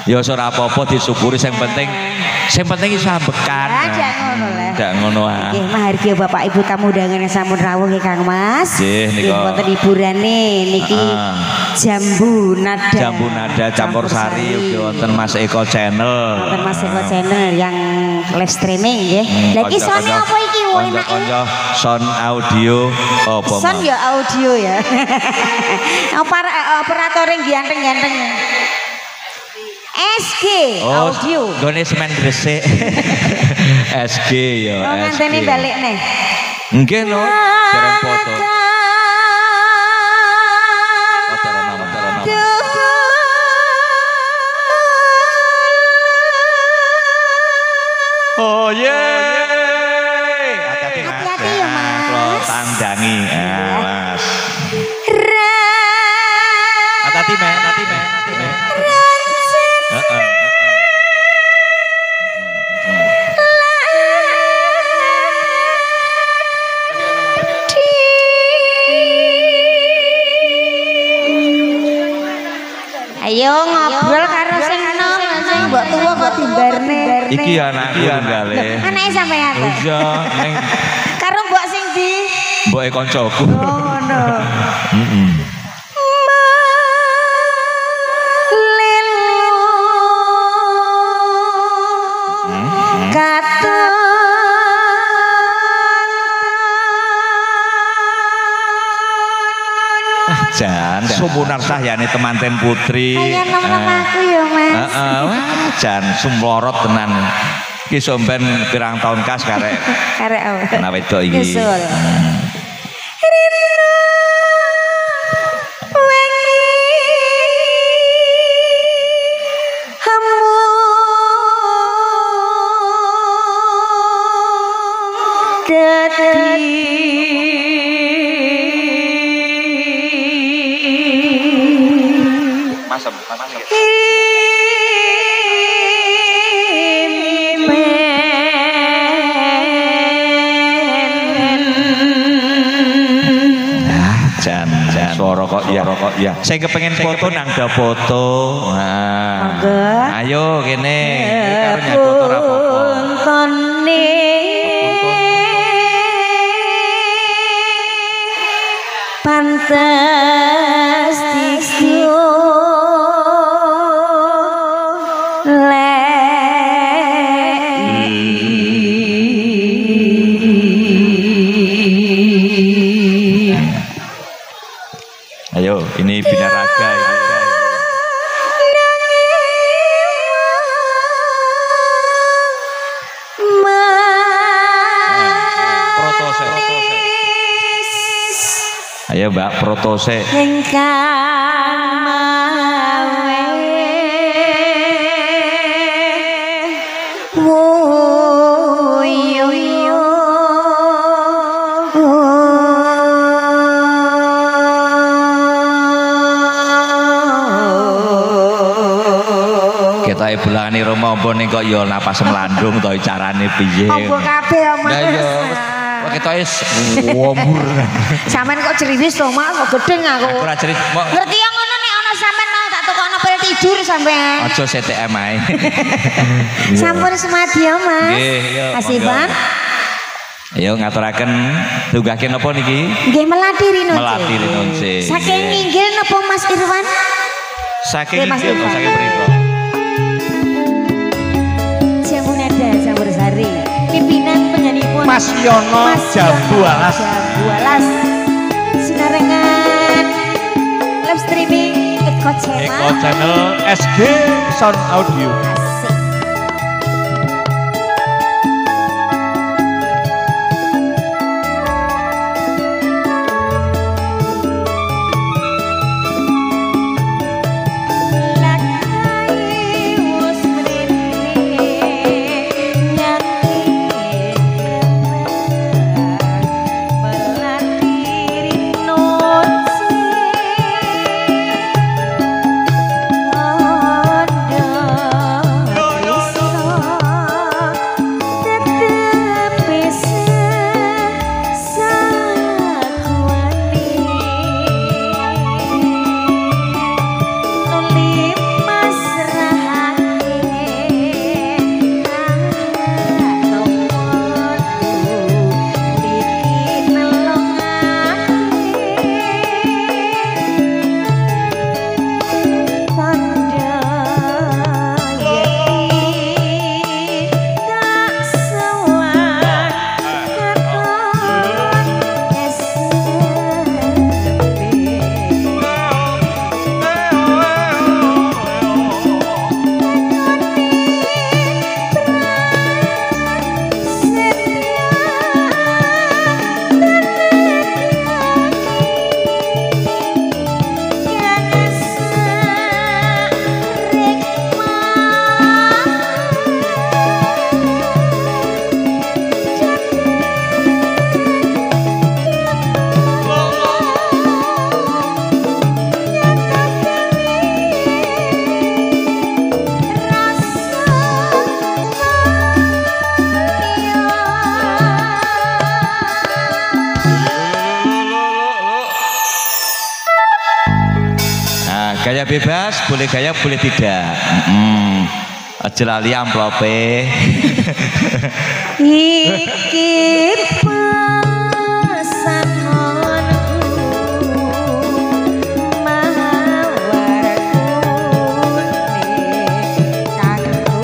Ya ora apa-apa disyukuri sing penting iso ambekan. Ndak ngono lah. Ndak ngono ah. Nggih mahargi Bapak Ibu tamu undangan sampun rawuh nggih Kang Mas. Nggih nika. Wonten hiburane niki Jambu Nada. Jambu Nada campur sari ugi wonten Mas Eko Channel. Wonten Mas Eko Channel yang live streaming nggih. Lah iki sone apa iki enake? Kanca sound audio apa? Sound ya audio ya. Operator yang ganteng-ganteng. SG audio. Gone semen gresik. SG ya. Oh nganteni balik nih. Nggih no, dereng foto. Oh ye. Hati-hati ya Mas. Kalau tandangi, Mas. Hati-hati me. Ayo ngobrol karo sing enom, sing mbok tuwa kok dimbarne. Iki anakku tunggale. Anake sampean. Iya, ning Karo mbok sing di mboke kancaku. Oh ngono. Heeh. Jan, sumunar sahyane temanten putri. Ayo nom-nom aku ya Mas. Heeh, jan sumlorot tenan. Ki somben pirang tahun kas karek. Karek apa? Ana wedok iki. Nyusul. Masem. Jan suara kok iya. Saya kepengen foto nang da foto. Nah. Ayo kene. Karo nyai foto ra apa-apa. Fantastic Ayo, ini Binaraga ini. Protose. Ayo Mbak Protose. Kita bulangane Ramadan ning kok ya napas melandung to carane piye. Ombo kabeh omong. Lah iya. Kok ketoke wombur. Sampeyan kok ceriwis to, Mas? Kok gedeng aku. Aku ora cerit. Ngerti yang ngono nek ana sampean mau tak tukokno pil tidur sampean. Aja CTM ae. Sampun semadya, Mas. Nggih, yo. Asiban. Ayo ngaturaken tunggahke napa niki? Nggih melati rinunce. Melati rinunce. Saking nginggil napa Mas Irwan? Saking Mas nginggil Irwan. saking mriku. Jambu Nada Campur Sari. Pimpinan penyanyi Mas Yono Jambu Alas. Jambu Alas. Sinarengan live streaming Eko Channel SG Sound Audio. Asik. Oh bebas, boleh gaya, boleh tidak. Aja lali amplope. Iki pesangonku mawar kuning kanggo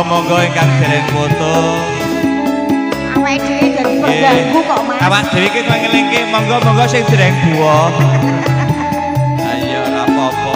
Monggo ingkang dereng foto. awake dhewe dadi pengganggu kok Mas. Awak dhewe iki ngelingke monggo sing dereng buah. Ayo ora apa-apa.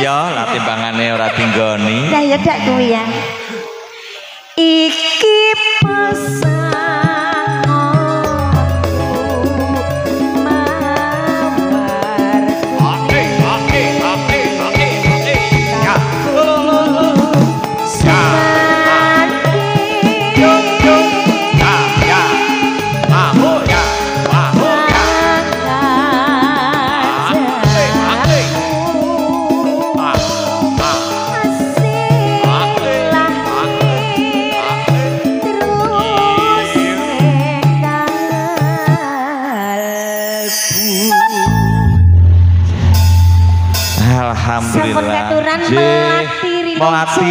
Iya, lah timbangane ora tinggoni. Lah ya dak kuwi ya. Iki pesangonku mawar Ya. Alhamdulillah. Sampun katuran Melati